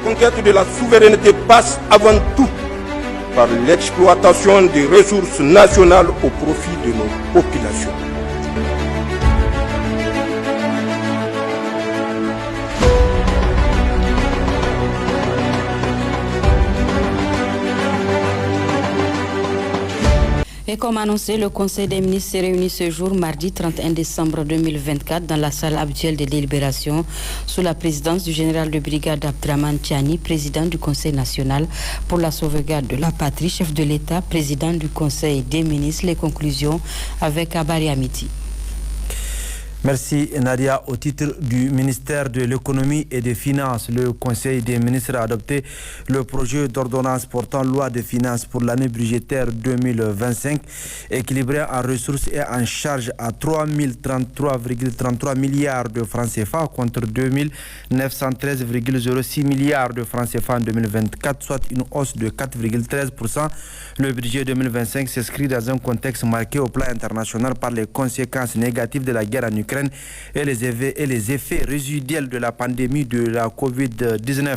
conquête de la souveraineté passe avant tout par l'exploitation des ressources nationales au profit de nos populations. Et comme annoncé, le Conseil des ministres s'est réuni ce jour, mardi 31 décembre 2024, dans la salle habituelle de délibération, sous la présidence du général de brigade Abdraman Tiani, président du Conseil national pour la sauvegarde de la patrie, chef de l'État, président du Conseil des ministres. Les conclusions avec Abari Amiti. Merci Nadia. Au titre du ministère de l'économie et des finances, le Conseil des ministres a adopté le projet d'ordonnance portant loi de finances pour l'année budgétaire 2025, équilibré en ressources et en charges à 3033,33 milliards de francs CFA contre 2913,06 milliards de francs CFA en 2024, soit une hausse de 4,13%. Le budget 2025 s'inscrit dans un contexte marqué au plan international par les conséquences négatives de la guerre en Ukraine et les effets résiduels de la pandémie de la Covid-19.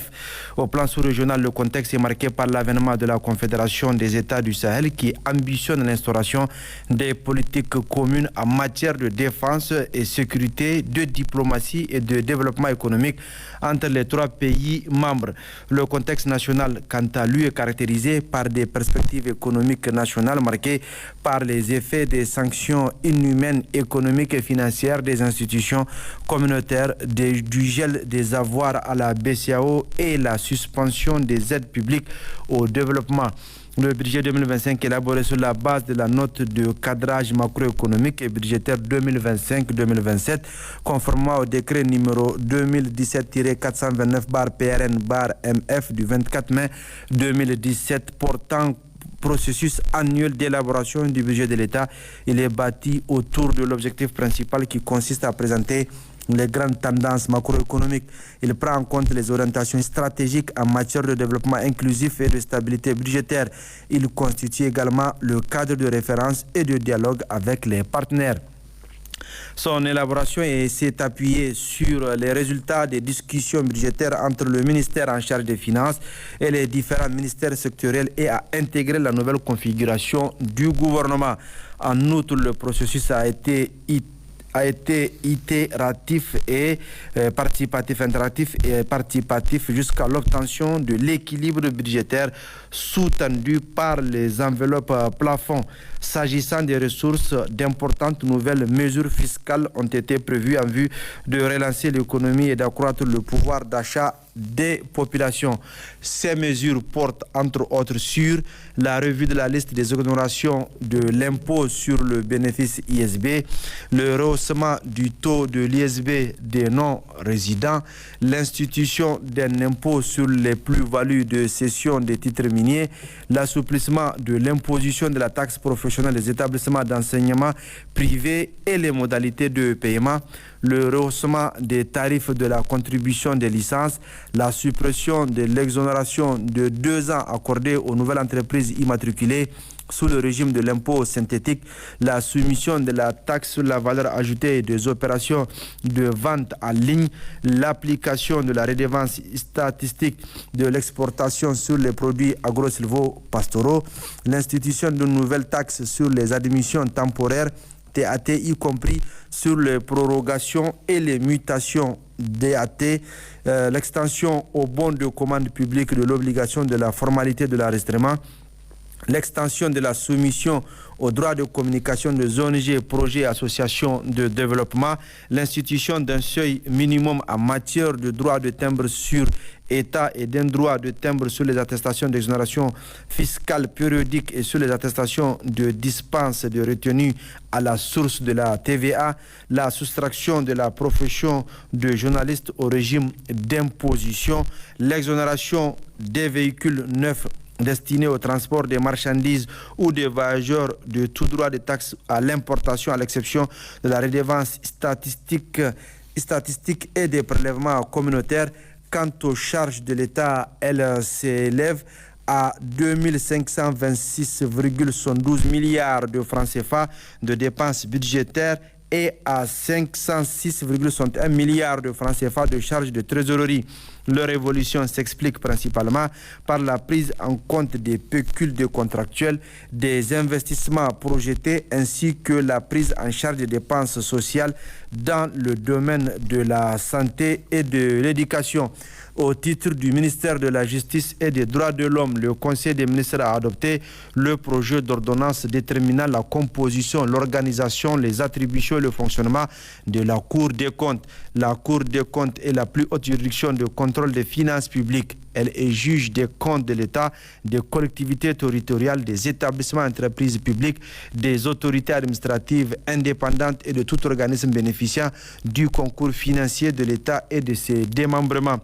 Au plan sous-régional, le contexte est marqué par l'avènement de la Confédération des États du Sahel qui ambitionne l'instauration des politiques communes en matière de défense et sécurité, de diplomatie et de développement économique entre les trois pays membres. Le contexte national, quant à lui, est caractérisé par des perspectives économiques nationales marquées par les effets des sanctions inhumaines économiques et financières des institutions communautaires, du gel des avoirs à la BCAO et la suspension des aides publiques au développement. Le budget 2025 élaboré sur la base de la note de cadrage macroéconomique et budgétaire 2025-2027, conformément au décret numéro 2017-429/PRN/MF du 24 mai 2017 portant processus annuel d'élaboration du budget de l'État. Il est bâti autour de l'objectif principal qui consiste à présenter les grandes tendances macroéconomiques. Il prend en compte les orientations stratégiques en matière de développement inclusif et de stabilité budgétaire. Il constitue également le cadre de référence et de dialogue avec les partenaires. Son élaboration s'est appuyée sur les résultats des discussions budgétaires entre le ministère en charge des finances et les différents ministères sectoriels et a intégré la nouvelle configuration du gouvernement. En outre, le processus a été itératif et participatif, interactif et participatif jusqu'à l'obtention de l'équilibre budgétaire sous-tendu par les enveloppes plafond. S'agissant des ressources, d'importantes nouvelles mesures fiscales ont été prévues en vue de relancer l'économie et d'accroître le pouvoir d'achat des populations. Ces mesures portent entre autres sur la revue de la liste des exonérations de l'impôt sur le bénéfice ISB, le rehaussement du taux de l'ISB des non-résidents, l'institution d'un impôt sur les plus-values de cession des titres miniers, l'assouplissement de l'imposition de la taxe professionnelle des établissements d'enseignement privés et les modalités de paiement, le rehaussement des tarifs de la contribution des licences, la suppression de l'exonération de 2 ans accordée aux nouvelles entreprises immatriculées sous le régime de l'impôt synthétique, la soumission de la taxe sur la valeur ajoutée des opérations de vente en ligne, l'application de la redevance statistique de l'exportation sur les produits agro-silvo-pastoraux, l'institution d'une nouvelle taxe sur les admissions temporaires, TAT, y compris sur les prorogations et les mutations DAT, l'extension aux bons de commande publique de l'obligation de la formalité de l'enregistrement, l'extension de la soumission aux droits de communication des ONG, projets et associations de développement, l'institution d'un seuil minimum en matière de droit de timbre sur État et d'un droit de timbre sur les attestations d'exonération fiscale périodique et sur les attestations de dispense de retenue à la source de la TVA, la soustraction de la profession de journaliste au régime d'imposition, l'exonération des véhicules neufs destinés au transport des marchandises ou des voyageurs de tout droit de taxe à l'importation, à l'exception de la redevance statistique et des prélèvements communautaires. Quant aux charges de l'État, elles s'élèvent à 2526,12 milliards de francs CFA de dépenses budgétaires et à 506,61 milliards de francs CFA de charges de trésorerie. Leur évolution s'explique principalement par la prise en compte des pécules de contractuels, des investissements projetés ainsi que la prise en charge des dépenses sociales dans le domaine de la santé et de l'éducation. Au titre du ministère de la Justice et des Droits de l'Homme, le Conseil des ministres a adopté le projet d'ordonnance déterminant la composition, l'organisation, les attributions et le fonctionnement de la Cour des comptes. La Cour des comptes est la plus haute juridiction de contrôle des finances publiques. Elle est juge des comptes de l'État, des collectivités territoriales, des établissements entreprises publiques, des autorités administratives indépendantes et de tout organisme bénéficiant du concours financier de l'État et de ses démembrements.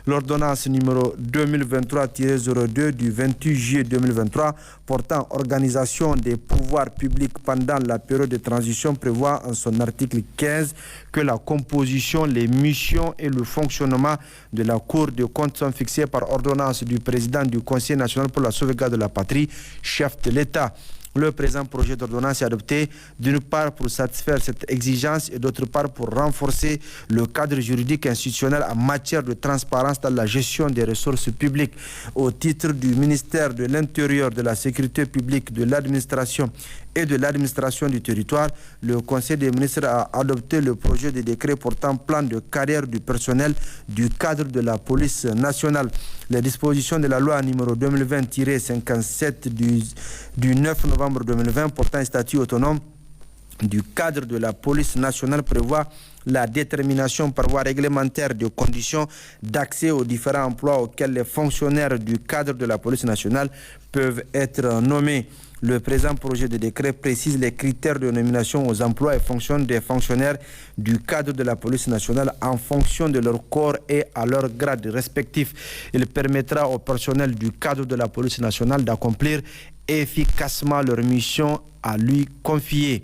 L'ordonnance numéro 2023-02 du 28 juillet 2023 portant organisation des pouvoirs publics pendant la période de transition prévoit en son article 15 que la composition, les missions et le fonctionnement de la Cour des comptes sont fixés par ordonnance du président du Conseil national pour la sauvegarde de la patrie, chef de l'État. Le présent projet d'ordonnance est adopté d'une part pour satisfaire cette exigence et d'autre part pour renforcer le cadre juridique institutionnel en matière de transparence dans la gestion des ressources publiques. Au titre du ministère de l'Intérieur, de la Sécurité publique, de l'administration et de l'administration du territoire, le Conseil des ministres a adopté le projet de décret portant plan de carrière du personnel du cadre de la police nationale. Les dispositions de la loi numéro 2020-57 du 9 novembre 2020 portant un statut autonome du cadre de la police nationale prévoit la détermination par voie réglementaire de conditions d'accès aux différents emplois auxquels les fonctionnaires du cadre de la police nationale peuvent être nommés. Le présent projet de décret précise les critères de nomination aux emplois et fonctions des fonctionnaires du cadre de la police nationale en fonction de leur corps et à leur grade respectif. Il permettra au personnel du cadre de la police nationale d'accomplir efficacement leur mission à lui confier.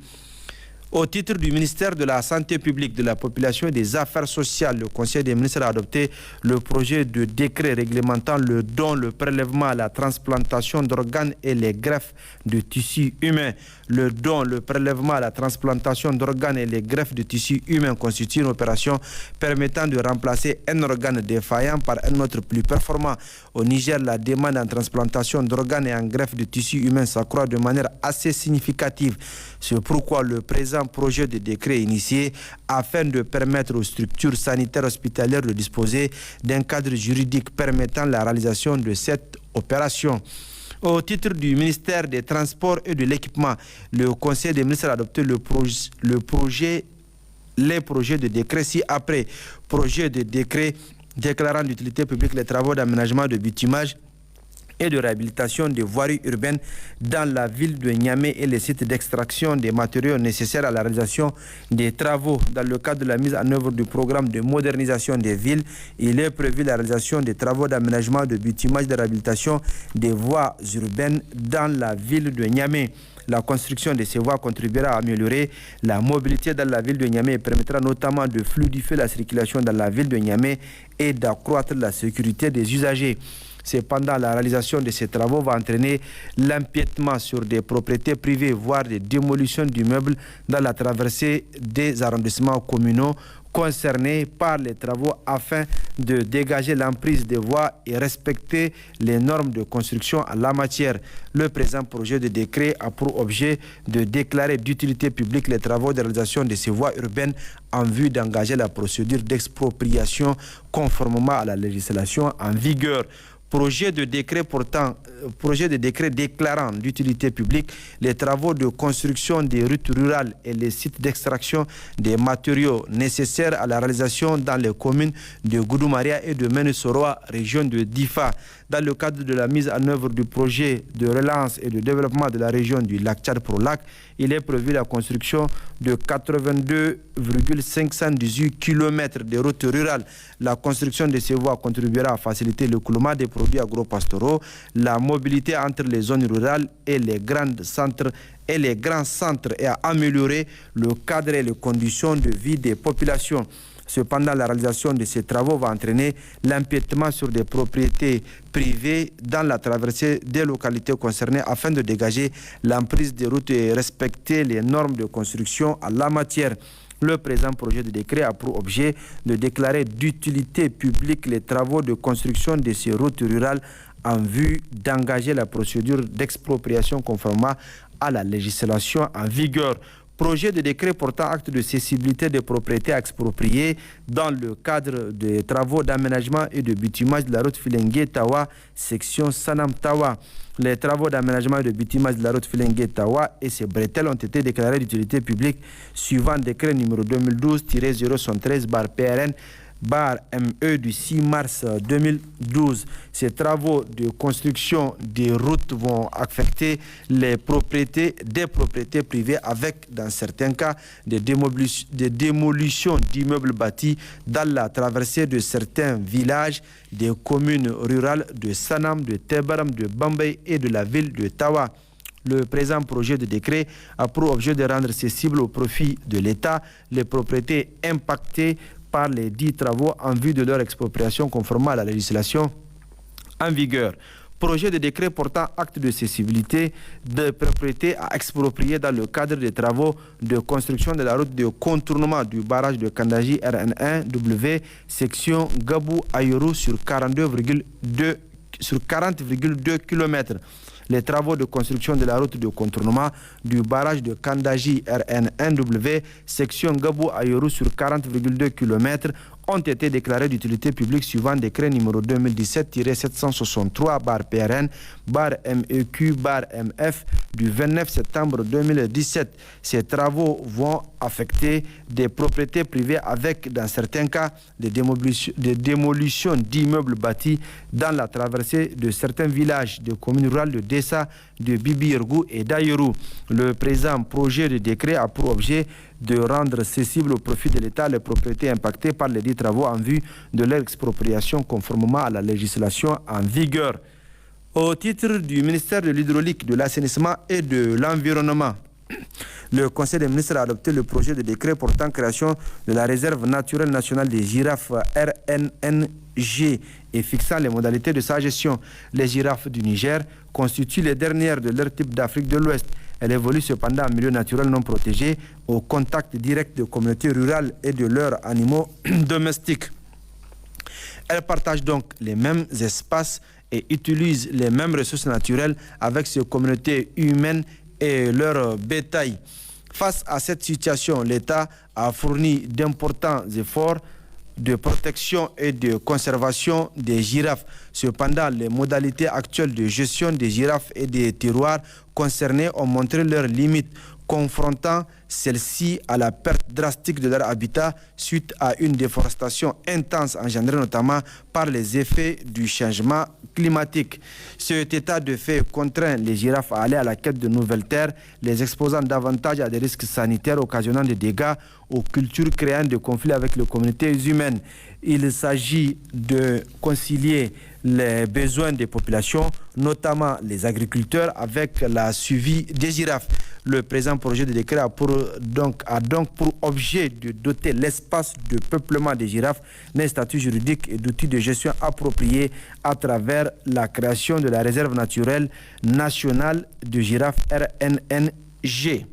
Au titre du ministère de la Santé publique, de la Population et des Affaires sociales, le Conseil des ministres a adopté le projet de décret réglementant le don, le prélèvement, la transplantation d'organes et les greffes de tissus humains. Le don, le prélèvement, la transplantation d'organes et les greffes de tissus humains constituent une opération permettant de remplacer un organe défaillant par un autre plus performant. Au Niger, la demande en transplantation d'organes et en greffe de tissus humains s'accroît de manière assez significative. C'est pourquoi le présent projet de décret initié afin de permettre aux structures sanitaires hospitalières de disposer d'un cadre juridique permettant la réalisation de cette opération. Au titre du ministère des Transports et de l'Équipement, le Conseil des ministres a adopté les projets de décret ci-après. Projet de décret déclarant d'utilité publique les travaux d'aménagement de bitumage et de réhabilitation des voiries urbaines dans la ville de Niamey et les sites d'extraction des matériaux nécessaires à la réalisation des travaux. Dans le cadre de la mise en œuvre du programme de modernisation des villes, il est prévu la réalisation des travaux d'aménagement de bitumage de réhabilitation des voies urbaines dans la ville de Niamey. La construction de ces voies contribuera à améliorer la mobilité dans la ville de Niamey et permettra notamment de fluidifier la circulation dans la ville de Niamey et d'accroître la sécurité des usagers. Cependant, la réalisation de ces travaux va entraîner l'empiètement sur des propriétés privées, voire des démolitions d'immeubles dans la traversée des arrondissements communaux concernés par les travaux afin de dégager l'emprise des voies et respecter les normes de construction en la matière. Le présent projet de décret a pour objet de déclarer d'utilité publique les travaux de réalisation de ces voies urbaines en vue d'engager la procédure d'expropriation conformément à la législation en vigueur. Projet de décret déclarant d'utilité publique les travaux de construction des routes rurales et les sites d'extraction des matériaux nécessaires à la réalisation dans les communes de Goudoumaria et de Menesoroa, région de Difa. Dans le cadre de la mise en œuvre du projet de relance et de développement de la région du lac Tchad Pro-Lac, il est prévu la construction de 82,518 km de routes rurales. La construction de ces voies contribuera à faciliter le coulement des produits agro-pastoraux, la mobilité entre les zones rurales et les grands centres et à améliorer le cadre et les conditions de vie des populations. Cependant, la réalisation de ces travaux va entraîner l'empiètement sur des propriétés privées dans la traversée des localités concernées afin de dégager l'emprise des routes et respecter les normes de construction en la matière. Le présent projet de décret a pour objet de déclarer d'utilité publique les travaux de construction de ces routes rurales en vue d'engager la procédure d'expropriation conformément à la législation en vigueur. Projet de décret portant acte de cessibilité des propriétés expropriées dans le cadre des travaux d'aménagement et de bitumage de la route Filengue-Tawa, section Sanam-Tawa. Les travaux d'aménagement et de bitumage de la route Filengue-Tawa et ses bretelles ont été déclarés d'utilité publique suivant décret numéro 2012-073/PRN ME du 6 mars 2012. Ces travaux de construction des routes vont affecter des propriétés privées avec, dans certains cas, des démolitions d'immeubles bâtis dans la traversée de certains villages des communes rurales de Sanam, de Tebaram, de Bambay et de la ville de Tawa. Le présent projet de décret a pour objet de rendre cessibles au profit de l'État les propriétés impactées par les dits travaux en vue de leur expropriation conformément à la législation en vigueur. Projet de décret portant acte de cessibilité de propriété à exproprier dans le cadre des travaux de construction de la route de contournement du barrage de Kandaji RN1W, section Gabou-Ayoru sur 40,2 km. Les travaux de construction de la route de contournement du barrage de Kandaji RN1W, section Gabou-Ayoru sur 40,2 km, ont été déclarés d'utilité publique suivant décret numéro 2017-763/PRN/MEQ/MF du 29 septembre 2017. Ces travaux vont affecter des propriétés privées avec, dans certains cas, des démolitions d'immeubles bâtis dans la traversée de certains villages de communes rurales de Dessa, de Bibirgou et d'Ayoru. Le présent projet de décret a pour objet de rendre cessibles au profit de l'État les propriétés impactées par les dits travaux en vue de leur expropriation conformément à la législation en vigueur. Au titre du ministère de l'Hydraulique, de l'Assainissement et de l'Environnement, le Conseil des ministres a adopté le projet de décret portant création de la réserve naturelle nationale des girafes RNNG et fixant les modalités de sa gestion. Les girafes du Niger constituent les dernières de leur type d'Afrique de l'Ouest. Elle évolue cependant en milieu naturel non protégé, au contact direct de communautés rurales et de leurs animaux domestiques. Elles partagent donc les mêmes espaces et utilisent les mêmes ressources naturelles avec ces communautés humaines et leur bétail. Face à cette situation, l'État a fourni d'importants efforts de protection et de conservation des girafes. Cependant, les modalités actuelles de gestion des girafes et des terroirs concernés ont montré leurs limites, confrontant celles-ci à la perte drastique de leur habitat suite à une déforestation intense engendrée notamment par les effets du changement climatique. Cet état de fait contraint les girafes à aller à la quête de nouvelles terres, les exposant davantage à des risques sanitaires occasionnant des dégâts aux cultures, créant des conflits avec les communautés humaines. Il s'agit de concilier les besoins des populations, notamment les agriculteurs, avec la suivi des girafes. Le présent projet de décret a donc pour objet de doter l'espace de peuplement des girafes d'un statut juridique et d'outils de gestion appropriés à travers la création de la réserve naturelle nationale de girafes RNNG.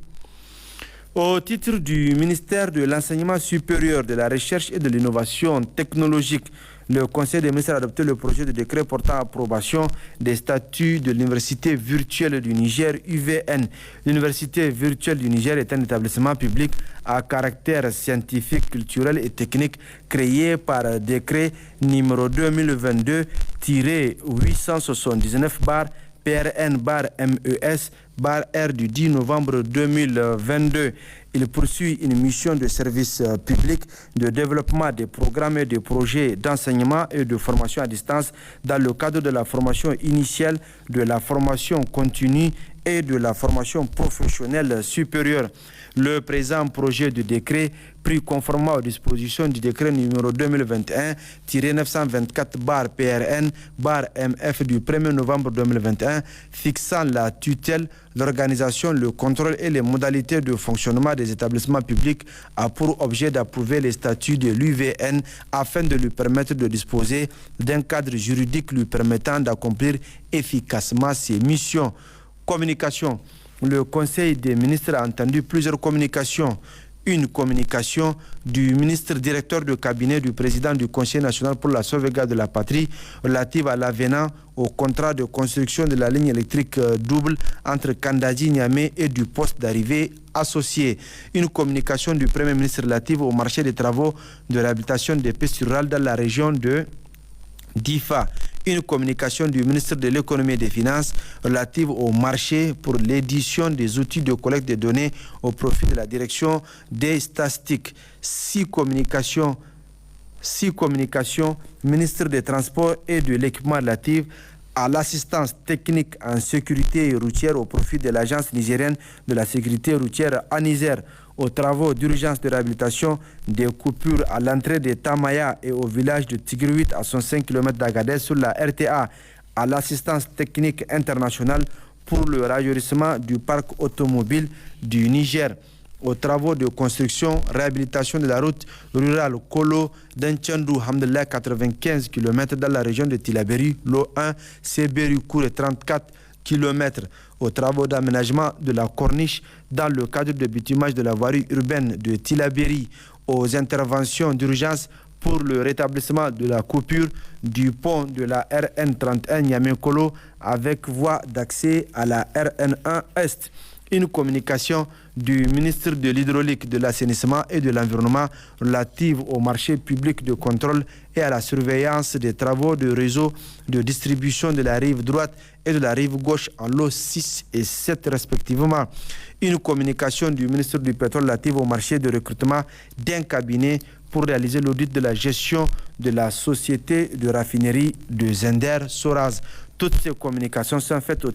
Au titre du ministère de l'Enseignement supérieur, de la Recherche et de l'Innovation technologique, le Conseil des ministres a adopté le projet de décret portant approbation des statuts de l'Université virtuelle du Niger, UVN. L'Université virtuelle du Niger est un établissement public à caractère scientifique, culturel et technique créé par décret numéro 2022-879/PRN/MES/R du 10 novembre 2022. Il poursuit une mission de service public de développement des programmes et des projets d'enseignement et de formation à distance dans le cadre de la formation initiale, de la formation continue et de la formation professionnelle supérieure. Le présent projet de décret, pris conformément aux dispositions du décret numéro 2021-924-PRN-MF du 1er novembre 2021, fixant la tutelle, l'organisation, le contrôle et les modalités de fonctionnement des établissements publics, a pour objet d'approuver les statuts de l'UVN afin de lui permettre de disposer d'un cadre juridique lui permettant d'accomplir efficacement ses missions. Communication. Le Conseil des ministres a entendu plusieurs communications. Une communication du ministre directeur de cabinet du président du Conseil national pour la sauvegarde de la patrie relative à l'avenant au contrat de construction de la ligne électrique double entre Kandadi, Niamey et du poste d'arrivée associé. Une communication du Premier ministre relative au marché des travaux de réhabilitation des pistes rurales dans la région de Difa. Une communication du ministre de l'économie et des finances relative au marché pour l'édition des outils de collecte des données au profit de la direction des statistiques. 6 communications, ministre des Transports et de l'équipement relatif à l'assistance technique en sécurité routière au profit de l'agence nigérienne de la sécurité routière ANISER, aux travaux d'urgence de réhabilitation des coupures à l'entrée de Tamaya et au village de Tigruit à 105 km d'Agadez sur la RTA, à l'assistance technique internationale pour le rajeunissement du parc automobile du Niger, aux travaux de construction, réhabilitation de la route rurale Kolo d'Enchendou Hamdallah 95 km dans la région de Tilaberi, l'O1, Seberi-Kouré 34 km, aux travaux d'aménagement de la corniche dans le cadre de bitumage de la voirie urbaine de Tilaberi, aux interventions d'urgence pour le rétablissement de la coupure du pont de la RN31 Niamey-Kolo avec voie d'accès à la RN1 Est. Une communication du ministre de l'Hydraulique, de l'Assainissement et de l'Environnement relative au marché public de contrôle et à la surveillance des travaux de réseau de distribution de la rive droite et de la rive gauche en lots 6 et 7 respectivement. Une communication du ministre du Pétrole relative au marché de recrutement d'un cabinet pour réaliser l'audit de la gestion de la société de raffinerie de Zender Soraz. Toutes ces communications sont faites à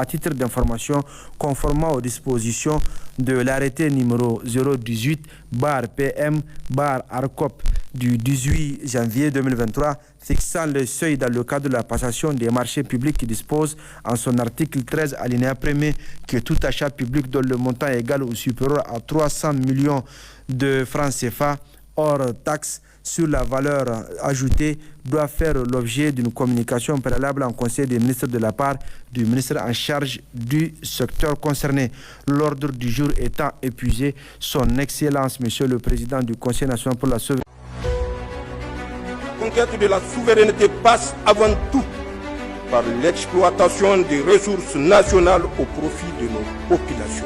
titre d'information conformément aux dispositions de l'arrêté numéro 018-PM-ARCOP du 18 janvier 2023 fixant le seuil dans le cadre de la passation des marchés publics qui dispose en son article 13 alinéa 1er que tout achat public dont le montant est égal ou supérieur à 300 millions de francs CFA hors taxe sur la valeur ajoutée doit faire l'objet d'une communication préalable en Conseil des ministres de la part du ministre en charge du secteur concerné. L'ordre du jour étant épuisé, son Excellence, Monsieur le Président du Conseil national pour la sauvegarde. La conquête de la souveraineté passe avant tout par l'exploitation des ressources nationales au profit de nos populations.